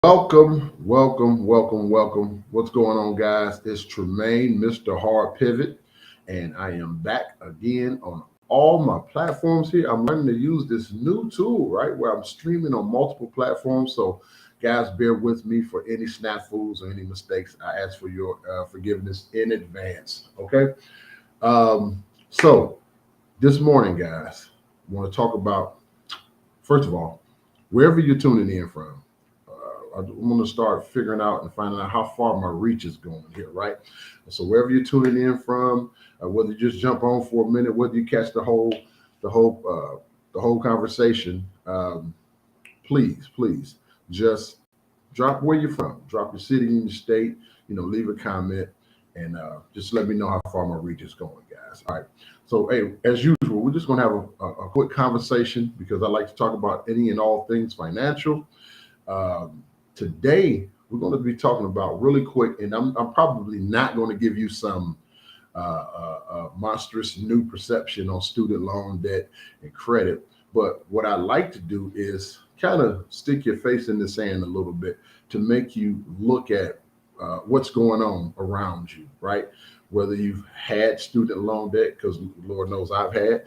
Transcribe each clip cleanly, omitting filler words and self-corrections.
Welcome. What's going on, guys? It's Tremaine, Mr. Hard Pivot, and I am back again on all my platforms here. I'm learning to use this new tool, right, where I'm streaming on multiple platforms. So, guys, bear with me for any snafus or any mistakes. I ask for your forgiveness in advance, okay? So, this morning, guys, I want to talk about, first of all, wherever you're tuning in from. I'm going to start figuring out and finding out how far my reach is going here, right? So wherever you're tuning in from, whether you just jump on for a minute, whether you catch the whole conversation, please, just drop where you're from, drop your city and your state, leave a comment, and just let me know how far my reach is going, guys. All right. So, hey, as usual, we're just going to have a quick conversation because I like to talk about any and all things financial. Today, we're going to be talking about really quick, and I'm probably not going to give you some monstrous new perception on student loan debt and credit. But what I like to do is kind of stick your face in the sand a little bit to make you look at what's going on around you, right? Whether you've had student loan debt, because Lord knows I've had,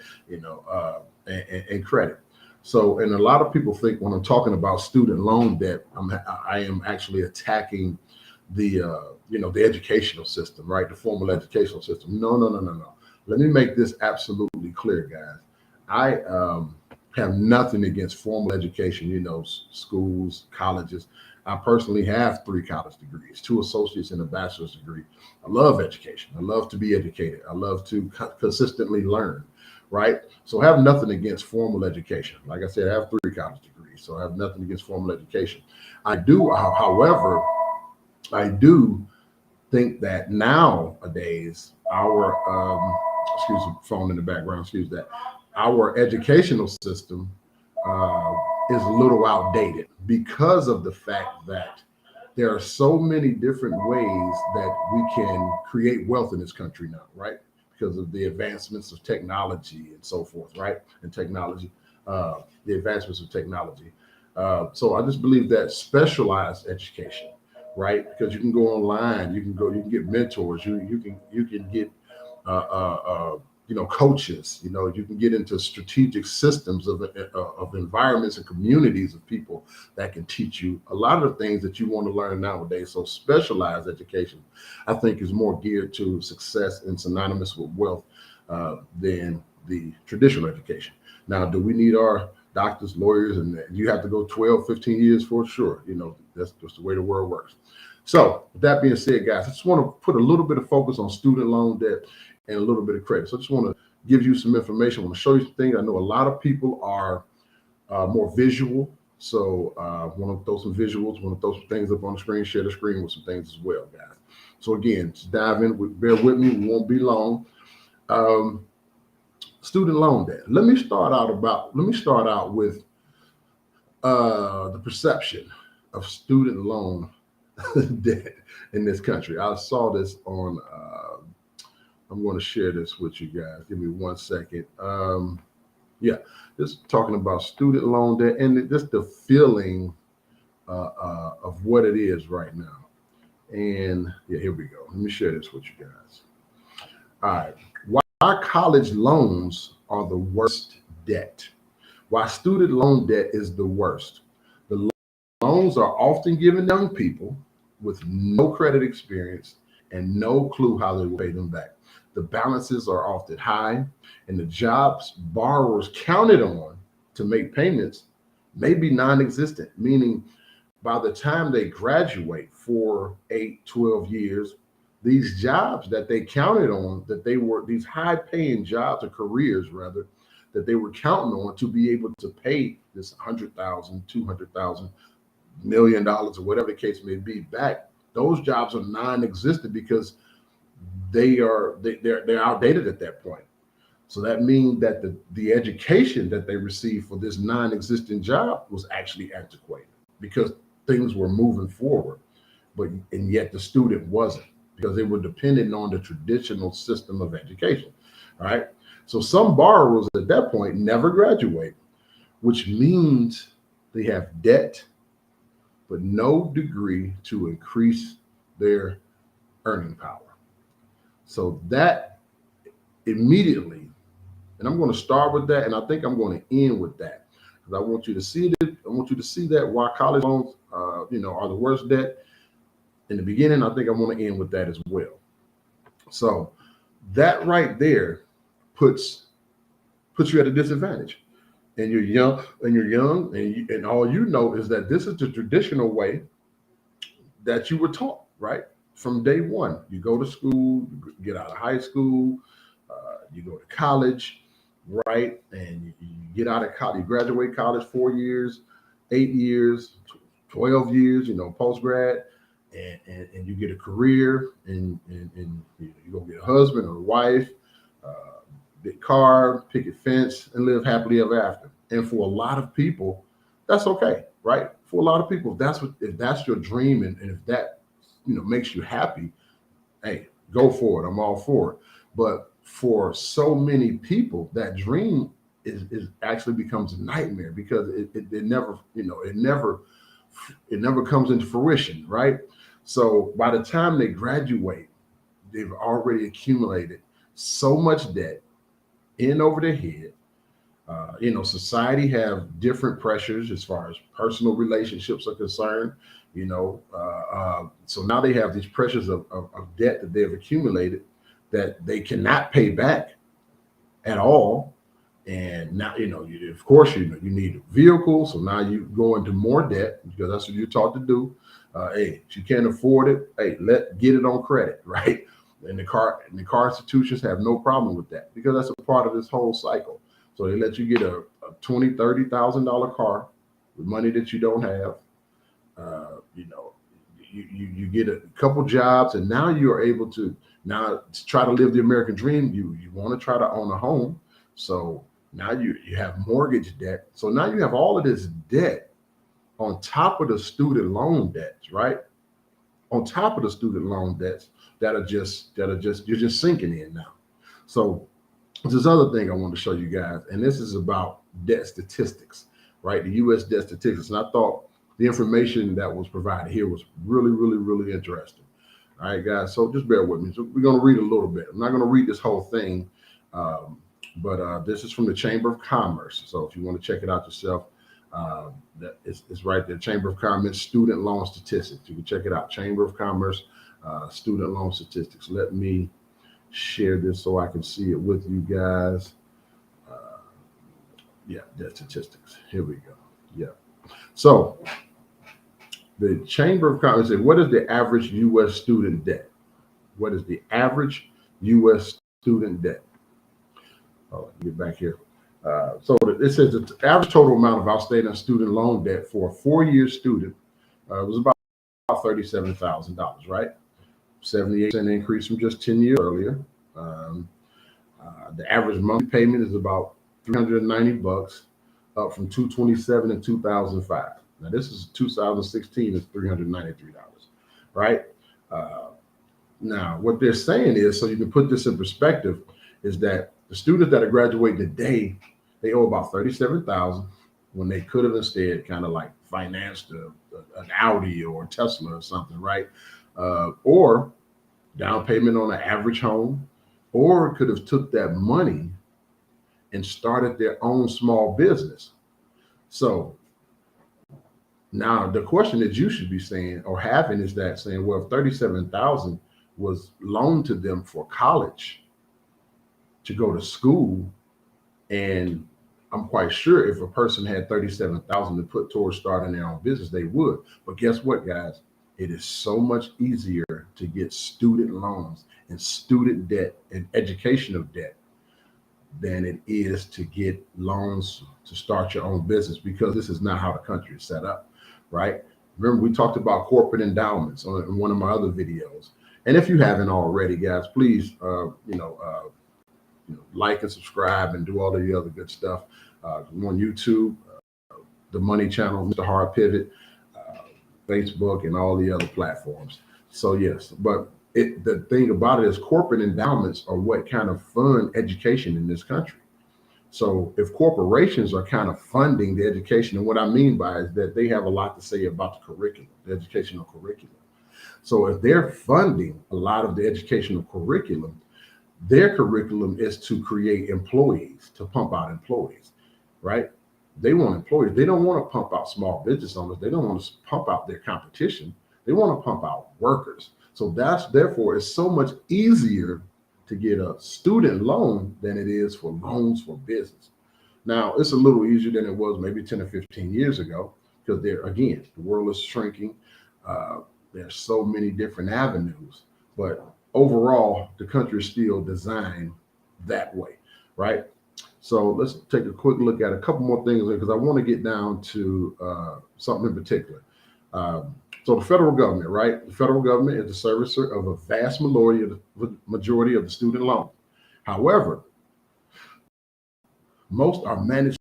and credit. So, and a lot of people think when I'm talking about student loan debt, I am actually attacking the educational system, right? The formal educational system. No. Let me make this absolutely clear, guys. I have nothing against formal education, schools, colleges. I personally have 3 college degrees, 2 associates and a bachelor's degree. I love education. I love to be educated. I love to consistently learn, right? So I have nothing against formal education. Like I said, I have 3 college degrees, so I have nothing against formal education. However, I do think that nowadays phone in the background, excuse that, our educational system is a little outdated because of the fact that there are so many different ways that we can create wealth in this country now, right? Because of the advancements of technology and so forth, right? And technology, the advancements of technology. So I just believe that specialized education, right? Because you can go online, you can get mentors, you can get coaches, you can get into strategic systems of environments and communities of people that can teach you a lot of the things that you want to learn nowadays. So specialized education, I think, is more geared to success and synonymous with wealth than the traditional education. Now, do we need our doctors, lawyers, and you have to go 12, 15 years for? Sure. That's just the way the world works. So with that being said, guys, I just want to put a little bit of focus on student loan debt and a little bit of credit. So I just want to give you some information. I want to show you some things. I know a lot of people are more visual. So I want to throw some visuals, want to throw some things up on the screen, share the screen with some things as well, guys. So again, just dive in, bear with me, we won't be long. Student loan debt. Let me start out with the perception of student loan debt in this country. I saw this on I'm going to share this with you guys. Give me 1 second. Just talking about student loan debt and just the feeling of what it is right now. And here we go. Let me share this with you guys. All right. Why college loans are the worst debt? Why student loan debt is the worst? The loans are often given to young people with no credit experience and no clue how they will pay them back. The balances are often high, and the jobs borrowers counted on to make payments may be non-existent, meaning by the time they graduate 4, 8, 12 years, these jobs that they counted on, these high-paying jobs or careers rather, that they were counting on to be able to pay this $100,000, $200,000, $1 million, or whatever the case may be back, those jobs are non-existent because they're outdated at that point. So that means that the education that they received for this non-existent job was actually antiquated because things were moving forward, and yet the student wasn't, because they were dependent on the traditional system of education. All right. So some borrowers at that point never graduate, which means they have debt but no degree to increase their earning power. So that immediately, and I'm going to start with that, and I think I'm going to end with that because I want you to see it. I want you to see that why college loans, are the worst debt. In the beginning, I think I want to end with that as well. So that right there puts you at a disadvantage, and you're young, and all you know is that this is the traditional way that you were taught, right? From day one, you go to school, you get out of high school, you go to college, right? And you get out of college, you graduate college 4 years, 8 years, 12 years, post grad, and you get a career, and you go get a husband or a wife, big car, picket fence, and live happily ever after. And for a lot of people, that's okay, right? For a lot of people, if that's your dream, and if that makes you happy, hey, go for it. I'm all for it. But for so many people, that dream is actually becomes a nightmare because it never, it never comes into fruition, right? So by the time they graduate, they've already accumulated so much debt in over their head. Society have different pressures as far as personal relationships are concerned. So now they have these pressures of debt that they've accumulated that they cannot pay back at all. And now, of course, you need a vehicle. So now you go into more debt because that's what you're taught to do. Hey, if you can't afford it, hey, get it on credit, right? And the car institutions have no problem with that because that's a part of this whole cycle. So they let you get a $20,000-$30,000 car with money that you don't have. You get a couple jobs, and now you are able to try to live the American dream. You want to try to own a home, so now you have mortgage debt. So now you have all of this debt on top of the student loan debts, right? On top of the student loan debts that are just you're just sinking in now. So this other thing I want to show you guys, and this is about debt statistics, right? The U.S. debt statistics, and I thought the information that was provided here was really, really, really interesting. All right, guys. So just bear with me. So we're going to read a little bit. I'm not going to read this whole thing, but this is from the Chamber of Commerce. So if you want to check it out yourself, that it's right there. Chamber of Commerce student loan statistics. You can check it out. Chamber of Commerce student loan statistics. Let me share this so I can see it with you guys. Yeah, debt statistics. Here we go. Yeah. So the Chamber of Commerce said, what is the average U.S. student debt? What is the average U.S. student debt? Oh, get back here. So it says the average total amount of outstanding student loan debt for a 4-year student was about $37,000, right? 78% increase from just 10 years earlier. The average monthly payment is about $390, up from $227 in 2005. Now this is 2016 is $393, right? Now what they're saying is, so you can put this in perspective, is that the students that are graduating today, they owe about $37,000 when they could have instead kind of like financed an Audi or a Tesla or something, right? Or down payment on an average home, or could have took that money and started their own small business. So now the question that you should be saying or having is that saying, well, if 37,000 was loaned to them for college to go to school, and I'm quite sure if a person had 37,000 to put towards starting their own business, they would. But guess what, guys? It is so much easier to get student loans and student debt and educational debt than it is to get loans to start your own business, because this is not how the country is set up, right? Remember, we talked about corporate endowments in one of my other videos. And if you haven't already, guys, please, like and subscribe and do all the other good stuff. I'm on YouTube, the Money Channel, Mr. Hard Pivot, Facebook, and all the other platforms. So yes, but the thing about it is corporate endowments are what kind of fund education in this country. So if corporations are kind of funding the education, and what I mean by is that they have a lot to say about the curriculum, the educational curriculum. So if they're funding a lot of the educational curriculum, their curriculum is to create employees, to pump out employees, right? They want employees. They don't want to pump out small business owners. They don't want to pump out their competition. They want to pump out workers. So that's therefore it's so much easier to get a student loan than it is for loans for business. Now it's a little easier than it was maybe 10 or 15 years ago because there again the world is shrinking. Uh, there's so many different avenues, but overall the country is still designed that way, right? So let's take a quick look at a couple more things because I want to get down to something in particular. So the federal government, right? The federal government is the servicer of a vast majority of the student loan. However, most are managed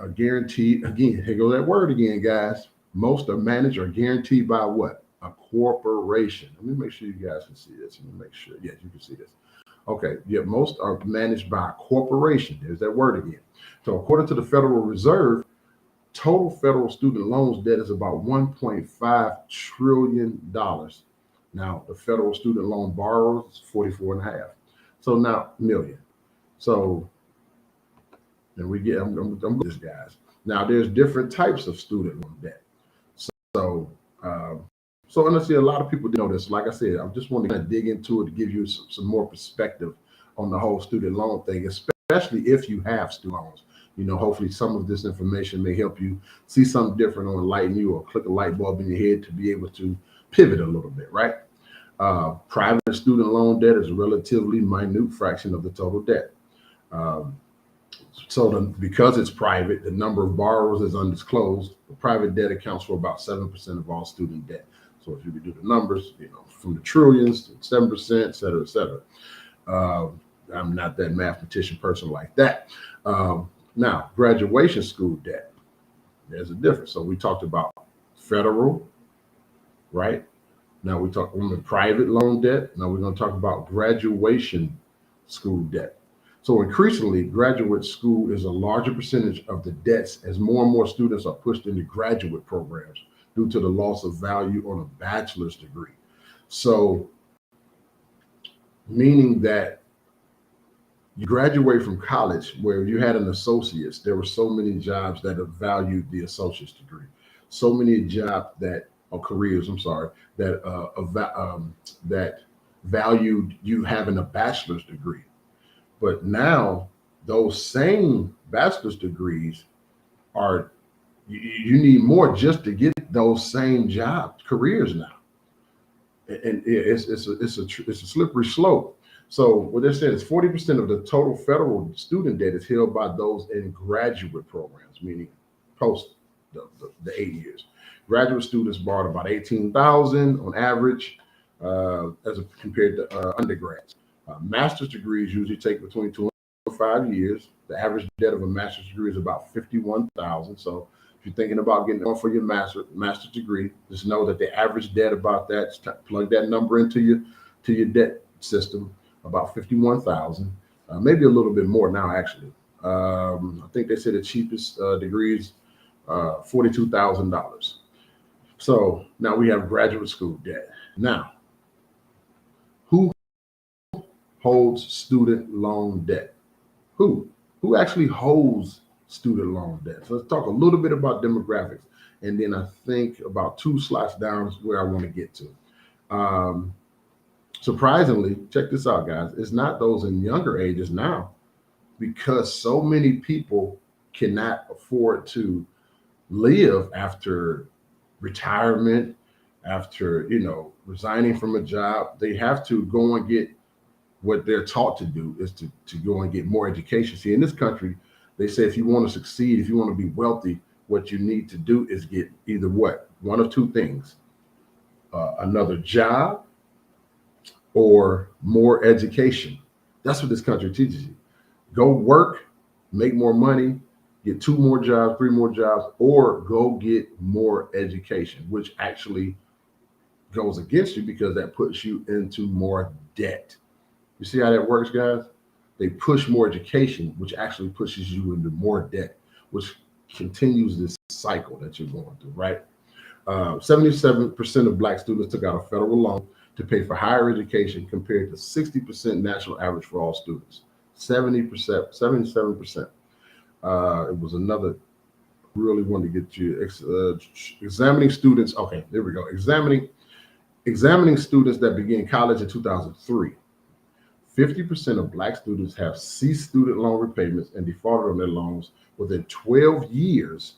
are guaranteed. Again, here goes that word again, guys. Most are managed or guaranteed by what? A corporation. Let me make sure you guys can see this. Let me make sure. Yes, you can see this. Okay, yeah, most are managed by a corporation. There's that word again. So according to the Federal Reserve, total federal student loans debt is about $1.5 trillion. Now, the federal student loan borrowers is 44 and a half. So now million. So then we get, I'm this guys. Now there's different types of student loan debt. So, so honestly, a lot of people know this. Like I said, I just want to kind of dig into it to give you some more perspective on the whole student loan thing, especially if you have student loans. You know, hopefully some of this information may help you see something different or enlighten you or click a light bulb in your head to be able to pivot a little bit, right? Private student loan debt is a relatively minute fraction of the total debt. Because it's private, the number of borrowers is undisclosed. The private debt accounts for about 7% of all student debt. So if you could do the numbers, you know, from the trillions to 7%, et cetera, et cetera. I'm not that mathematician person like that. Now, graduation school debt, there's a difference. So we talked about federal, right? Now we talk on the private loan debt. Now we're going to talk about graduation school debt. So increasingly, graduate school is a larger percentage of the debts as more and more students are pushed into graduate programs due to the loss of value on a bachelor's degree. So meaning that you graduate from college where you had an associate's, there were so many jobs that have valued the associate's degree, so many jobs that, or careers, I'm sorry, that valued you having a bachelor's degree. But now those same bachelor's degrees are, you need more just to get those same job careers now. And it's a slippery slope. So what they're saying is 40% of the total federal student debt is held by those in graduate programs, meaning post the 8 years. Graduate students borrowed about $18,000 on average, compared to undergrads. Master's degrees usually take between 2 and 5 years. The average debt of a master's degree is about $51,000. So if you're thinking about getting on for your master's degree, just know that the average debt about that, plug that number into your debt system, about 51,000, maybe a little bit more now actually. I think they said the cheapest degrees, $42,000. So now we have graduate school debt. Now, who holds student loan debt? Who actually holds student loan debt? So let's talk a little bit about demographics, and then I think about 2 slides down is where I want to get to. Surprisingly, check this out, guys. It's not those in younger ages now, because so many people cannot afford to live after retirement, after, you know, resigning from a job. They have to go and get what they're taught to do is to go and get more education. See, in this country, they say if you want to succeed, if you want to be wealthy, what you need to do is get either what? One of 2 things, another job or more education. That's what this country teaches you. Go work, make more money, get 2 more jobs, 3 more jobs, or go get more education, which actually goes against you because that puts you into more debt. You see how that works, guys? they push more education, which actually pushes you into more debt, which continues this cycle that you're going through, right? 77% of Black students took out a federal loan to pay for higher education compared to 60% national average for all students. 70%, 77%. It was another really wanted to get you examining students. Okay, there we go. Examining students that began college in 2003. 50% of Black students have ceased student loan repayments and defaulted on their loans within 12 years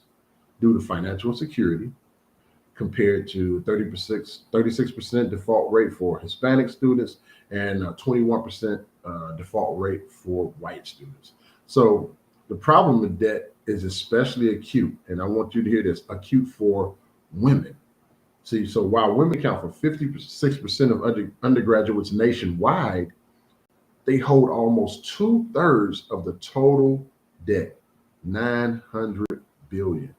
due to financial insecurity, compared to 36% default rate for Hispanic students and 21% default rate for white students. So the problem with debt is especially acute, and I want you to hear this, acute for women. See, so while women account for 56% of undergraduates nationwide, they hold almost 2/3 of the total debt, 900 billion.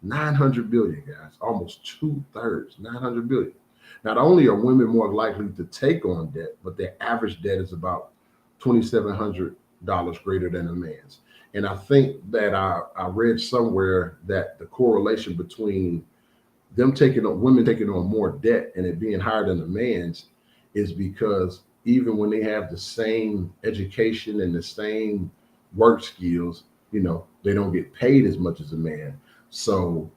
900 billion, guys, almost 2/3, 900 billion. Not only are women more likely to take on debt, but their average debt is about $2,700 greater than a man's. And I think that I read somewhere that the correlation between women taking on more debt and it being higher than a man's is because even when they have the same education and the same work skills, they don't get paid as much as a man. So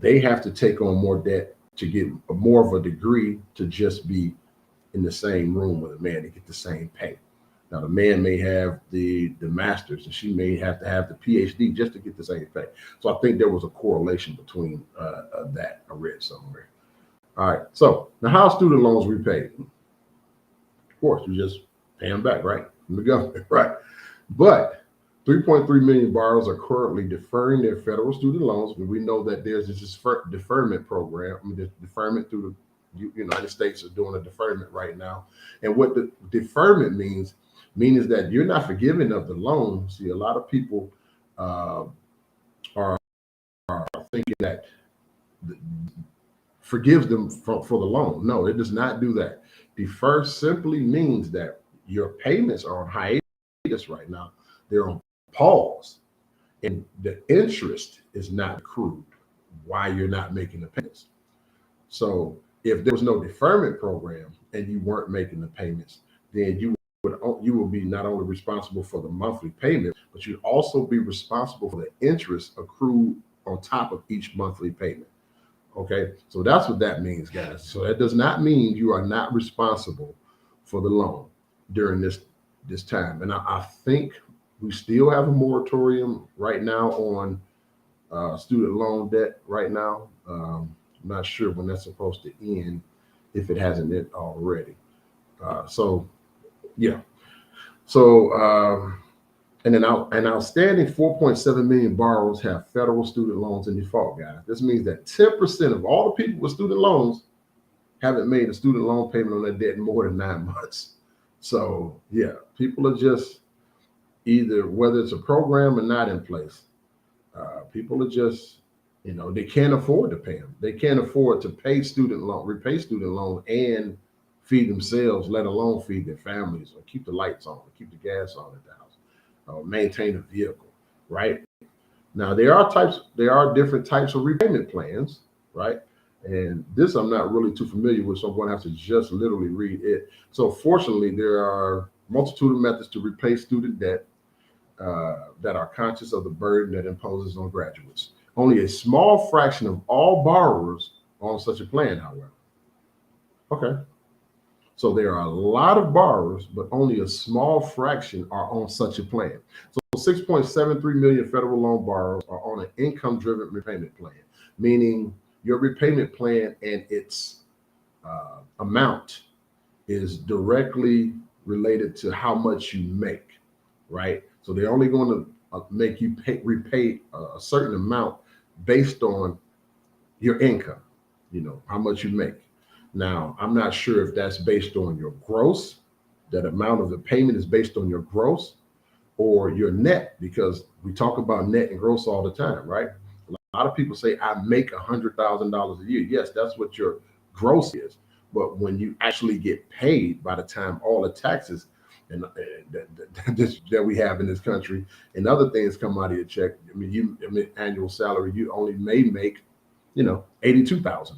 they have to take on more debt to get more of a degree to just be in the same room with a man to get the same pay. Now, the man may have the master's and she may have to have the PhD just to get the same pay. So I think there was a correlation between that I read somewhere. All right. So now, how are student loans repaid? Of course, you just pay them back, right? From the government, right? But 3.3 million borrowers are currently deferring their federal student loans. We know that there's this deferment program. The deferment through the United States are doing a deferment right now. And what the deferment means that you're not forgiving of the loan. See, a lot of people are thinking that forgives them for the loan. No, it does not do that. Defer simply means that your payments are on hiatus right now. They're on pause, and the interest is not accrued while you're not making the payments. So if there was no deferment program and you weren't making the payments, then you will be not only responsible for the monthly payment, but you'd also be responsible for the interest accrued on top of each monthly payment. Okay, so that's what that means, guys. So that does not mean you are not responsible for the loan during this time. And I think we still have a moratorium right now on student loan debt right now. I'm not sure when that's supposed to end, if it hasn't yet already. So yeah. So an outstanding 4.7 million borrowers have federal student loans in default, guys. This means that 10% of all the people with student loans haven't made a student loan payment on their debt in more than 9 months. So yeah, people are just either, whether it's a program or not in place, people are just, they can't afford to pay them. They can't afford to repay student loan and feed themselves, let alone feed their families or keep the lights on, or keep the gas on at the house, or maintain a vehicle, right? Now, there are different types of repayment plans, right? And this I'm not really too familiar with, so I'm going to have to just literally read it. So fortunately, there are multitude of methods to repay student debt that are conscious of the burden that imposes on graduates. Only a small fraction of all borrowers are on such a plan, however. Okay. So there are a lot of borrowers, but only a small fraction are on such a plan. So 6.73 million federal loan borrowers are on an income-driven repayment plan, meaning your repayment plan and its amount is directly related to how much you make, right? So they're only going to make you repay a certain amount based on your income, how much you make. Now, I'm not sure if that's based on your gross, that amount of the payment is based on your gross or your net, because we talk about net and gross all the time, right? A lot of people say, I make $100,000 a year. Yes, that's what your gross is. But when you actually get paid, by the time all the taxes and that we have in this country, and other things come out of your check. Annual salary, you only may make, $82,000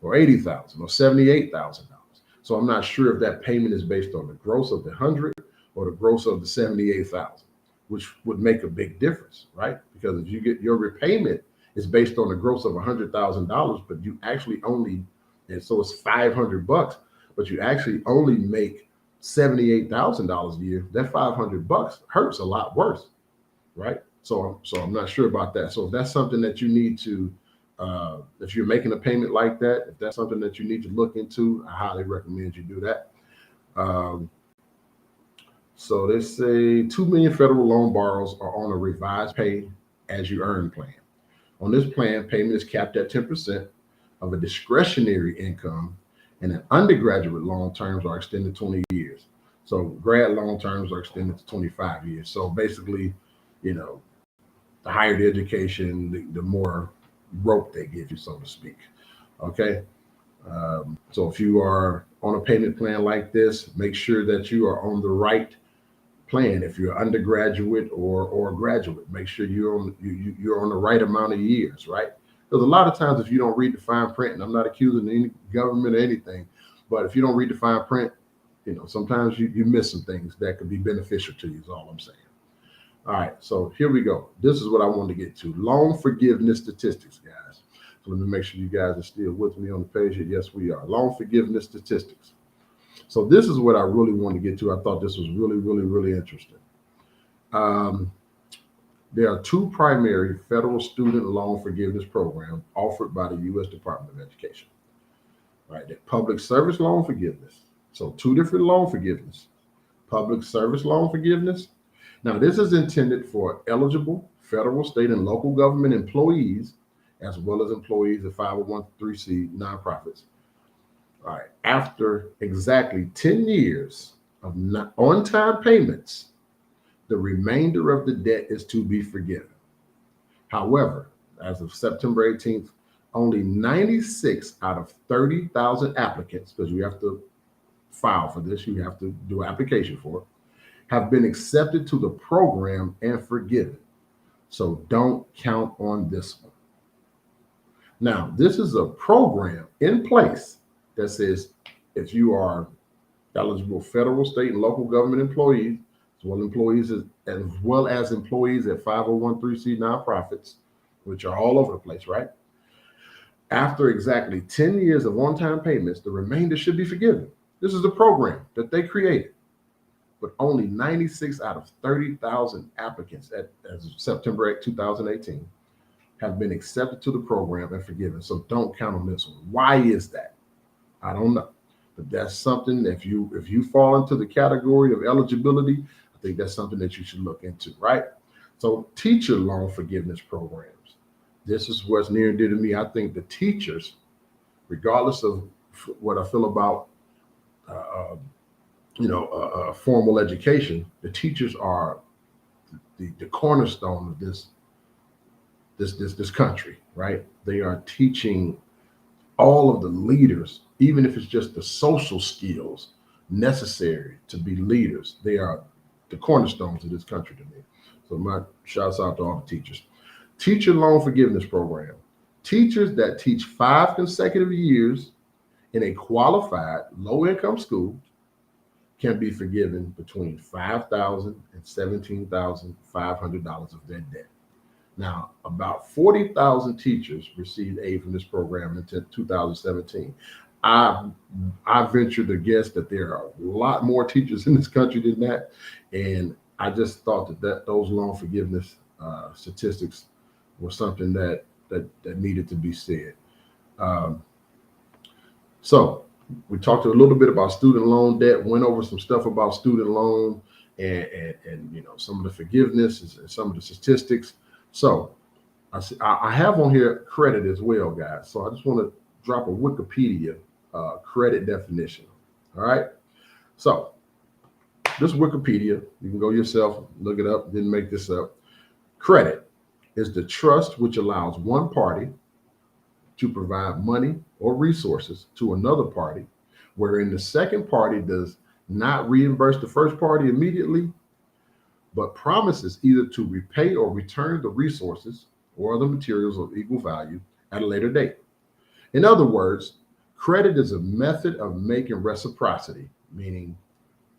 or 80,000 or $78,000. So I'm not sure if that payment is based on the gross of the 100 or the gross of the 78,000, which would make a big difference, right? Because if you get your repayment is based on the gross of $100,000, but you actually only, and so it's $500, but you actually only make $78,000 a year. That $500 hurts a lot worse, right? So I'm not sure about that. So if that's something that you need to, if you're making a payment like that, if that's something that you need to look into, I highly recommend you do that. So they say 2 million federal loan borrowers are on a revised pay as you earn plan. On this plan, payment is capped at 10% of a discretionary income, and an undergraduate loan terms are extended 20 years. So grad loan terms are extended to 25 years. So basically, the higher the education, the more rope they give you, so to speak. Okay. So if you are on a payment plan like this, make sure that you are on the right plan. If you're undergraduate or graduate, make sure you're on the right amount of years, right? Because a lot of times, if you don't read the fine print, and I'm not accusing any government or anything, but if you don't read the fine print, sometimes you miss some things that could be beneficial to you, is all I'm saying. All right, so here we go. This is what I wanted to get to. Loan forgiveness statistics, guys. So let me make sure you guys are still with me on the page here. Yes, we are. Loan forgiveness statistics. So this is what I really want to get to. I thought this was really, really, really interesting. There are two primary federal student loan forgiveness programs offered by the U.S. Department of Education. Right, the public service loan forgiveness. So two different loan forgiveness. Public service loan forgiveness. Now, this is intended for eligible federal, state, and local government employees, as well as employees of 501(c) nonprofits. All right. After exactly 10 years of on-time payments, the remainder of the debt is to be forgiven. However, as of September 18th, only 96 out of 30,000 applicants, because you have to file for this, you have to do an application for it, have been accepted to the program and forgiven. So don't count on this one. Now, this is a program in place that says if you are eligible federal, state, and local government employees, as well as employees at 501(c) nonprofits, which are all over the place, right? After exactly 10 years of on-time payments, the remainder should be forgiven. This is a program that they created, but only 96 out of 30,000 applicants as of September 8, 2018 have been accepted to the program and forgiven. So don't count on this one. Why is that? I don't know. But that's something, if you fall into the category of eligibility, I think that's something that you should look into, right? So teacher loan forgiveness programs. This is what's near and dear to me. I think the teachers, regardless of what I feel about, formal education, the teachers are the cornerstone of this country, right? They are teaching all of the leaders, even if it's just the social skills necessary to be leaders. They are the cornerstones of this country to me. So my shouts out to all the teachers. Teacher loan forgiveness program. Teachers that teach 5 consecutive years in a qualified low-income school can be forgiven between $5,000 and $17,500 of their debt. Now, about 40,000 teachers received aid from this program in 2017. I venture to guess that there are a lot more teachers in this country than that, and I just thought that those loan forgiveness statistics were something that needed to be said. So we talked a little bit about student loan debt, went over some stuff about student loan and some of the forgiveness and some of the statistics. So I have on here credit as well, guys. So I just want to drop a Wikipedia credit definition. All right. So this Wikipedia, you can go yourself, look it up, didn't make this up. Credit is the trust which allows one party to provide money or resources to another party, wherein the second party does not reimburse the first party immediately, but promises either to repay or return the resources or other materials of equal value at a later date. In other words, credit is a method of making reciprocity, meaning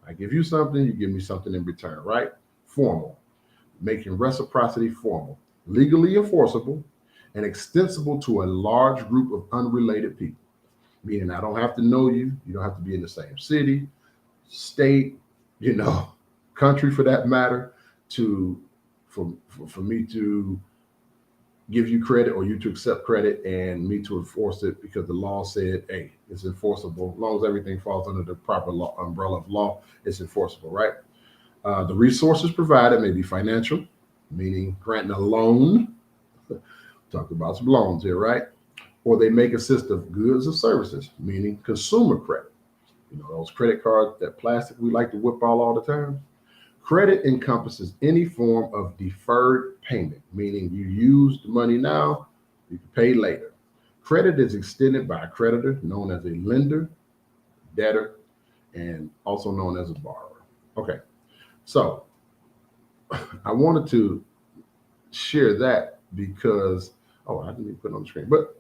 I give you something, you give me something in return, right? Formal, making reciprocity formal, legally enforceable, and extensible to a large group of unrelated people. Meaning I don't have to know you, you don't have to be in the same city, state, you know, country for that matter, to for me to give you credit or you to accept credit and me to enforce it because the law said, hey, it's enforceable. As long as everything falls under the proper law, umbrella of law, it's enforceable, right? The resources provided may be financial, meaning granting a loan. Talked about some loans here, right? Or they may consist of goods or services, meaning consumer credit. You know, those credit cards, that plastic we like to whip all the time. Credit encompasses any form of deferred payment, meaning you use the money now, you can pay later. Credit is extended by a creditor known as a lender, debtor, and also known as a borrower. Okay, so I wanted to share that because, oh, I didn't even put it on the screen, but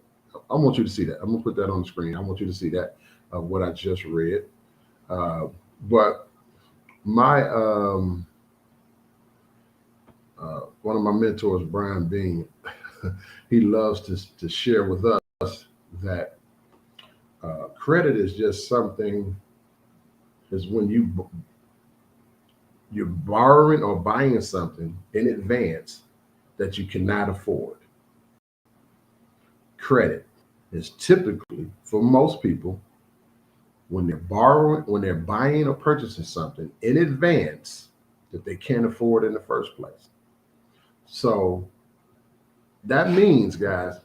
I want you to see that. I'm gonna put that on the screen. I want you to see that of what I just read. But my one of my mentors, Brian Bean, he loves to share with us that credit is just something is when you're borrowing or buying something in advance that you cannot afford. Credit is typically for most people when they're buying or purchasing something in advance that they can't afford in the first place. So that means, guys,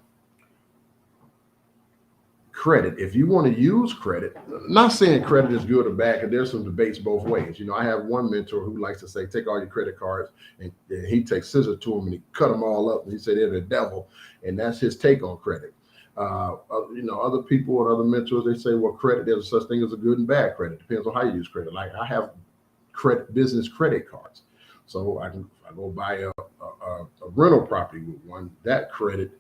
credit, if you want to use credit, not saying credit is good or bad, because there's some debates both ways. You know, I have one mentor who likes to say, take all your credit cards, and he takes scissors to them and he cut them all up and he said they're the devil. And that's his take on credit. You know, other people and other mentors, they say, well, credit, there's such thing as a good and bad credit. Depends on how you use credit. Like I have business credit cards. So I go buy a rental property with one. That credit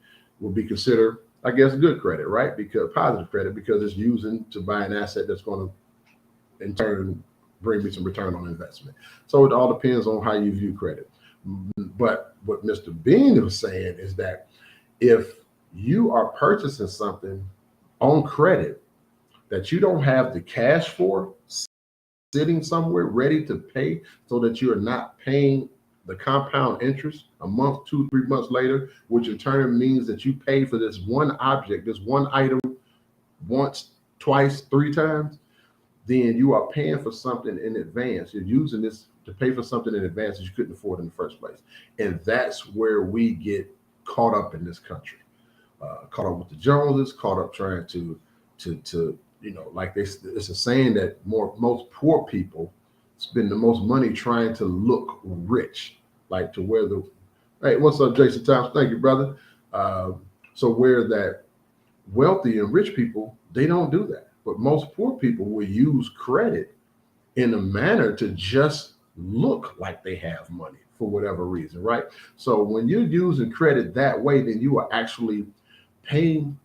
will be considered, I guess, good credit, right? Because positive credit, because it's using to buy an asset that's going to, in turn, bring me some return on investment. So it all depends on how you view credit. But what Mr. Bean was saying is that if you are purchasing something on credit that you don't have the cash for, sitting somewhere ready to pay, so that you are not paying the compound interest a month, 2-3 months later, which in turn means that you pay for this one object, this one item once, twice, 3 times, then you are paying for something in advance. You're using this to pay for something in advance that you couldn't afford in the first place. And that's where we get caught up in this country. Caught up with the Joneses, caught up trying to you know, like it's a saying that most poor people spend the most money trying to look rich, like to where the, hey, what's up, Jason Thompson? Thank you, brother. So where that wealthy and rich people, they don't do that. But most poor people will use credit in a manner to just look like they have money for whatever reason, right? So when you're using credit that way, then you are actually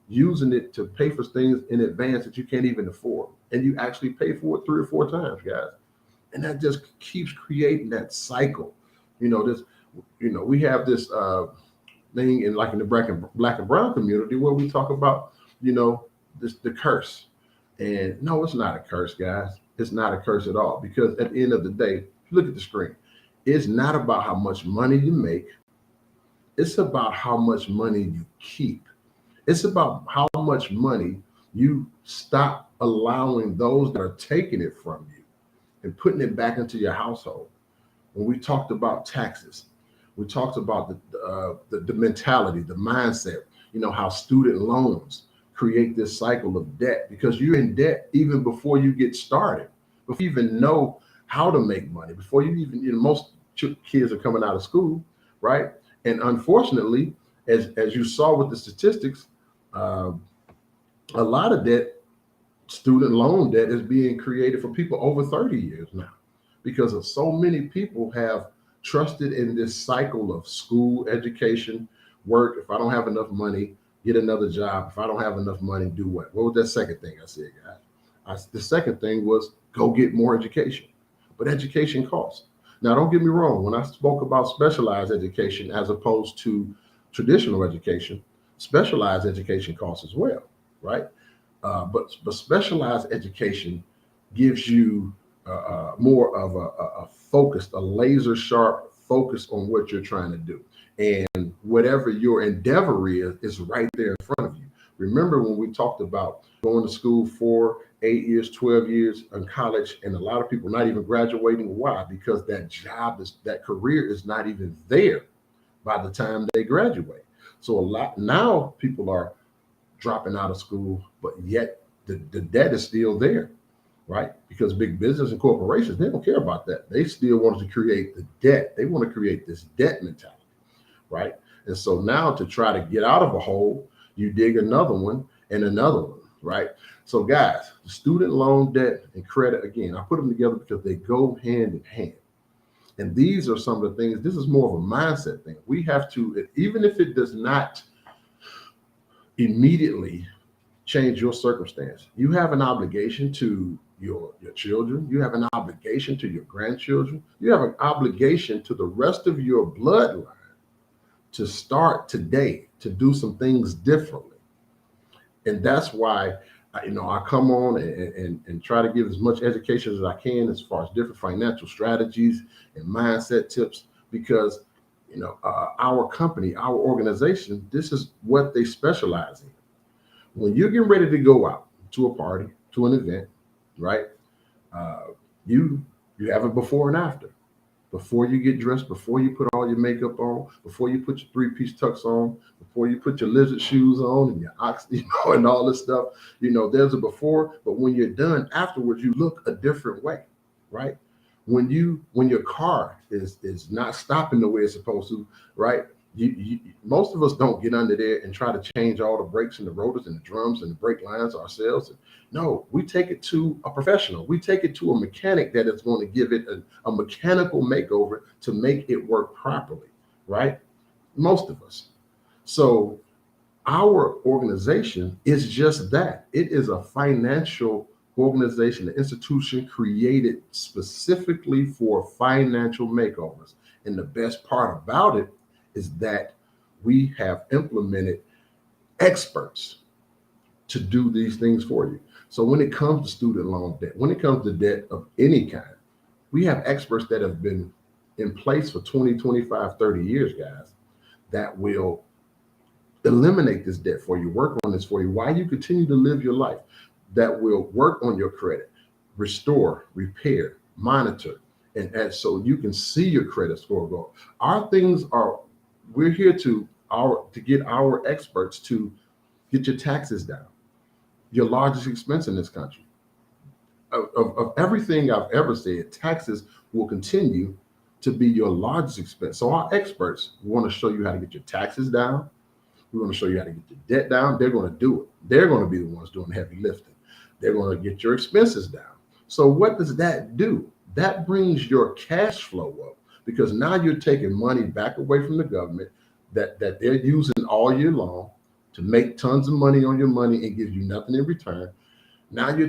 using it to pay for things in advance that you can't even afford. And you actually pay for it 3 or 4 times, guys. And that just keeps creating that cycle. You know, we have this thing in like in the black and brown community where we talk about, you know, the curse. And no, it's not a curse, guys. It's not a curse at all, because at the end of the day, look at the screen. It's not about how much money you make. It's about how much money you keep. It's about how much money you stop allowing those that are taking it from you and putting it back into your household. When we talked about taxes, we talked about the mentality, the mindset, you know, how student loans create this cycle of debt, because you're in debt even before you get started, before you even know how to make money, before you even, you know, most kids are coming out of school, right? And unfortunately, as you saw with the statistics, a lot of debt student loan debt is being created for people over 30 years now because of so many people have trusted in this cycle of school, education, work. If I don't have enough money, get another job. If I don't have enough money, do what? What was that second thing I said, guys? The second thing was go get more education. But education costs. Now, don't get me wrong. When I spoke about specialized education as opposed to traditional education, specialized education costs as well, right? But specialized education gives you more of a focused, a laser sharp focus on what you're trying to do. And whatever your endeavor is right there in front of you. Remember when we talked about going to school for 8 years, 12 years in college, and a lot of people not even graduating. Why? Because that career is not even there by the time they graduate. So a lot now people are dropping out of school, but yet the debt is still there, right? Because big business and corporations, they don't care about that. They still want to create the debt. They want to create this debt mentality, right? And so now to try to get out of a hole, you dig another one and another one, right? So guys, the student loan debt and credit, again, I put them together because they go hand in hand. And these are some of the things, this is more of a mindset thing. We have to, even if it does not immediately change your circumstance, you have an obligation to your children. You have an obligation to your grandchildren. You have an obligation to the rest of your bloodline to start today to do some things differently. And that's why I come on and try to give as much education as I can as far as different financial strategies and mindset tips, because our company, our organization, this is what they specialize in. When you're getting ready to go out to a party, to an event, right? You have it before and after. Before you get dressed, before you put all your makeup on, before you put your three-piece tux on, before you put your lizard shoes on and your ox, and all this stuff, there's a before, but when you're done afterwards, you look a different way, right? When your car is not stopping the way it's supposed to, right? Most of us don't get under there and try to change all the brakes and the rotors and the drums and the brake lines ourselves. No, we take it to a professional. We take it to a mechanic that is going to give it a mechanical makeover to make it work properly, right? Most of us. So our organization is just that. It is a financial organization, an institution created specifically for financial makeovers. And the best part about it is that we have implemented experts to do these things for you. So when it comes to student loan debt, when it comes to debt of any kind, we have experts that have been in place for 20, 25, 30 years, guys, that will eliminate this debt for you, work on this for you while you continue to live your life, that will work on your credit, restore, repair, monitor, and so you can see your credit score go. We're here to get our experts to get your taxes down, your largest expense in this country. Of everything I've ever said, taxes will continue to be your largest expense. So our experts want to show you how to get your taxes down. We want to show you how to get your debt down. They're going to do it. They're going to be the ones doing the heavy lifting. They're going to get your expenses down. So what does that do? That brings your cash flow up, because now you're taking money back away from the government that they're using all year long to make tons of money on your money and give you nothing in return. Now your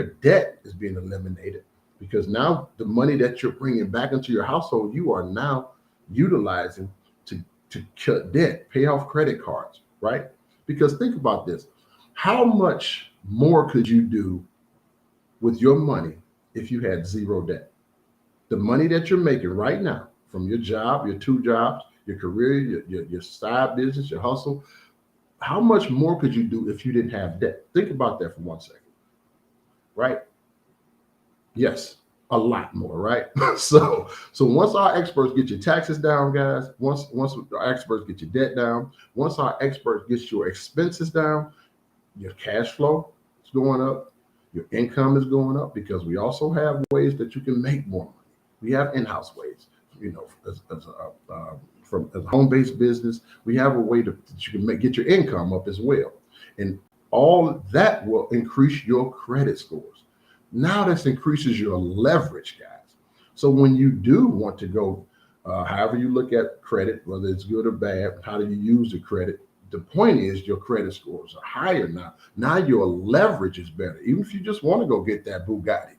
debt is being eliminated, because now the money that you're bringing back into your household, you are now utilizing to cut debt, pay off credit cards, right? Because think about this. How much more could you do with your money if you had zero debt? The money that you're making right now from your job, your 2 jobs, your career, your side business, your hustle, how much more could you do if you didn't have debt? Think about that for 1 second, right? Yes, a lot more, right? So once our experts get your taxes down, guys, once our experts get your debt down, once our experts get your expenses down, your cash flow is going up, your income is going up, because we also have ways that you can make more money. We have in-house ways, as a home-based business, we have a way that you can get your income up as well. And All that will increase your credit scores. Now this increases your leverage, guys. So when you do want to go, however you look at credit, whether it's good or bad, how do you use the credit? The point is your credit scores are higher now. Now your leverage is better. Even if you just want to go get that Bugatti,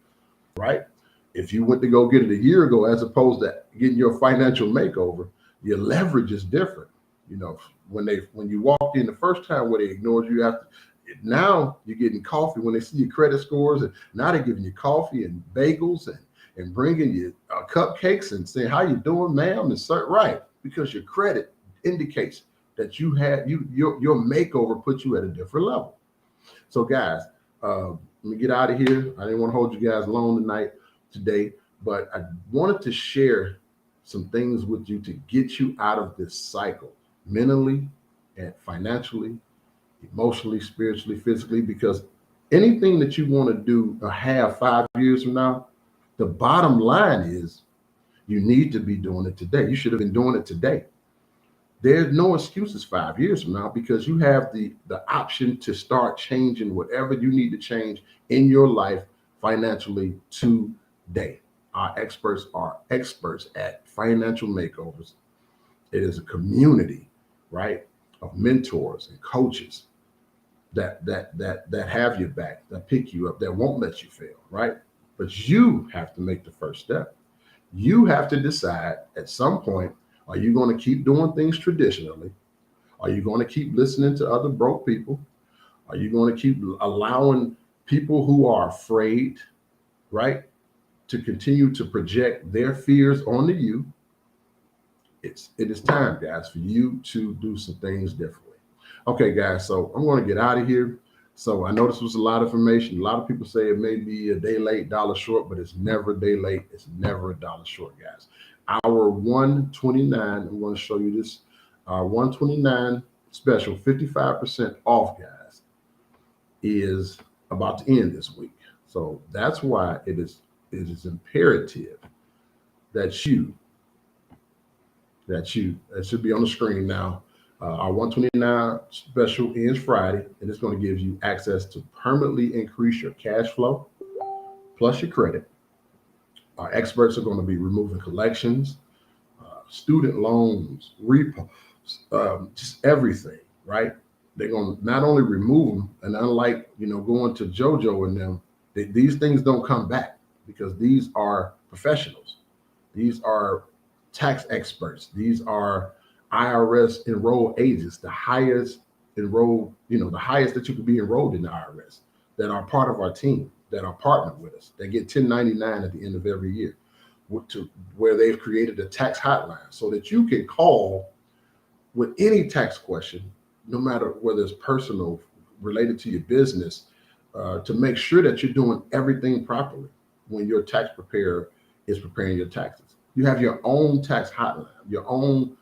right? If you went to go get it a year ago, as opposed to getting your financial makeover, your leverage is different. You know, when you walked in the first time where they ignored you, now you're getting coffee when they see your credit scores, and now they're giving you coffee and bagels and bringing you cupcakes and saying, how you doing, ma'am? And right, because your credit indicates that your makeover puts you at a different level. So guys, let me get out of here. I didn't want to hold you guys long today, but I wanted to share some things with you to get you out of this cycle, mentally and financially, emotionally, spiritually, physically, because anything that you want to do or have 5 years from now, the bottom line is you need to be doing it today. You should have been doing it today. There's no excuses 5 years from now, because you have the option to start changing whatever you need to change in your life financially today. Our experts are experts at financial makeovers. It is a community, right, of mentors and coaches that have your back, that pick you up, that won't let you fail, right? But you have to make the first step. You have to decide at some point, are you going to keep doing things traditionally? Are you going to keep listening to other broke people? Are you going to keep allowing people who are afraid, right, to continue to project their fears onto you? It is time, guys, for you to do some things differently. Okay, guys, so I'm going to get out of here. So I know this was a lot of information. A lot of people say it may be a day late, dollar short, but it's never a day late. It's never a dollar short, guys. Our 129, I'm going to show you this. Our 129 special, 55% off, guys, is about to end this week. So that's why it is imperative that that should be on the screen now. Our 129 special ends Friday, and it's going to give you access to permanently increase your cash flow plus your credit. Our experts are going to be removing collections, student loans, repos, just everything, right? They're going to not only remove them, and unlike, going to JoJo and them, these things don't come back, because these are professionals. These are tax experts. These are IRS enrolled agents, the highest enrolled, the highest that you could be enrolled in the IRS, that are part of our team, that are partnered with us, that get 1099 at the end of every year, where they've created a tax hotline so that you can call with any tax question, no matter whether it's personal, related to your business, to make sure that you're doing everything properly when your tax preparer is preparing your taxes. You have your own tax hotline, your own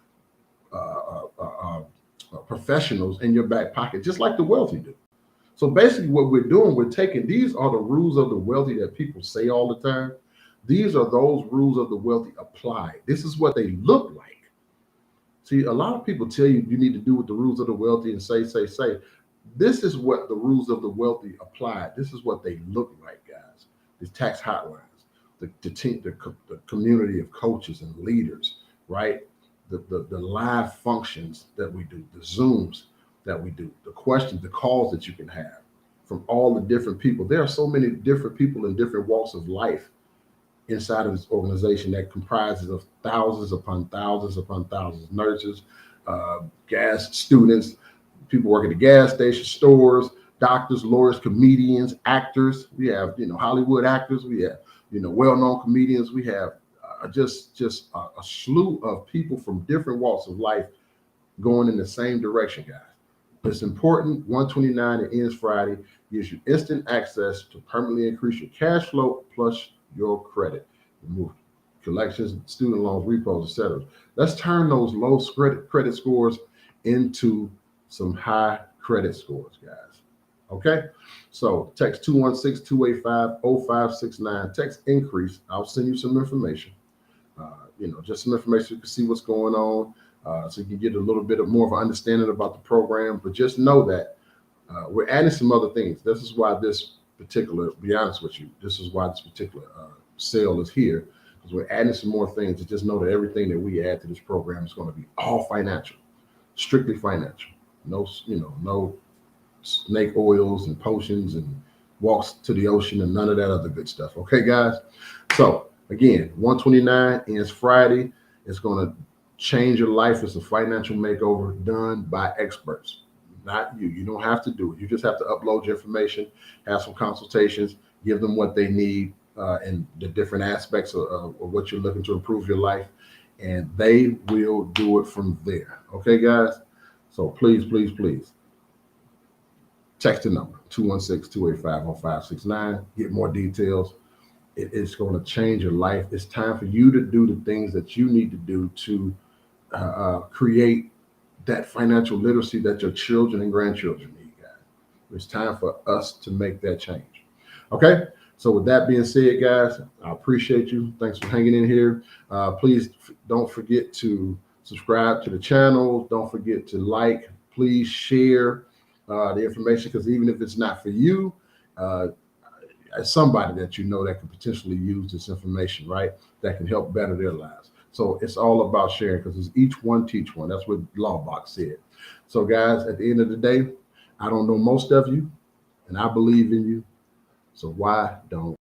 professionals in your back pocket, just like the wealthy do. So basically what we're doing, we're taking, these are the rules of the wealthy that people say all the time. These are those rules of the wealthy applied. This is what they look like. See, a lot of people tell you need to do with the rules of the wealthy and say. This is what the rules of the wealthy applied. This is what they look like, guys. These tax hotlines, the team, the community of coaches and leaders, right? The live functions that we do, the Zooms that we do, the questions, the calls that you can have from all the different people. There are so many different people in different walks of life inside of this organization that comprises of thousands upon thousands upon thousands, nurses, gas students, people working at gas stations, stores, doctors, lawyers, comedians, actors. We have, Hollywood actors. We have, well-known comedians. We have just a slew of people from different walks of life going in the same direction, guys. It's important. 129, it ends Friday, gives you instant access to permanently increase your cash flow plus your credit. Remove collections, student loans, repos, etc. Let's turn those low credit scores into some high credit scores, guys. Okay? So text 216-285-0569. Text increase. I'll send you some information. Just some information you can see what's going on, so you can get a little bit more of an understanding about the program. But just know that We're adding some other things. This is why this particular, be honest with you, this is why this particular sale is here, because we're adding some more things. To just know that everything that we add to this program is going to be all financial, strictly financial. No, no snake oils and potions and walks to the ocean and none of that other good stuff. Okay, guys. So again, 129 ends Friday. It's going to change your life. It's a financial makeover done by experts, not you. You don't have to do it. You just have to upload your information, have some consultations, give them what they need and the different aspects of what you're looking to improve your life, and they will do it from there. Okay, guys. So please, please, please text the number 216-285-0569. Get more details. It's going to change your life. It's time for you to do the things that you need to do to create that financial literacy that your children and grandchildren need, guys. It's time for us to make that change. Okay. So with that being said, guys, I appreciate you. Thanks for hanging in here. Please don't forget to subscribe to the channel. Don't forget to like. Please share the information, because even if it's not for you, as somebody that you know that could potentially use this information, right? That can help better their lives. So it's all about sharing, because it's each one teach one. That's what Lawbox said. So guys, at the end of the day, I don't know most of you, and I believe in you. So why don't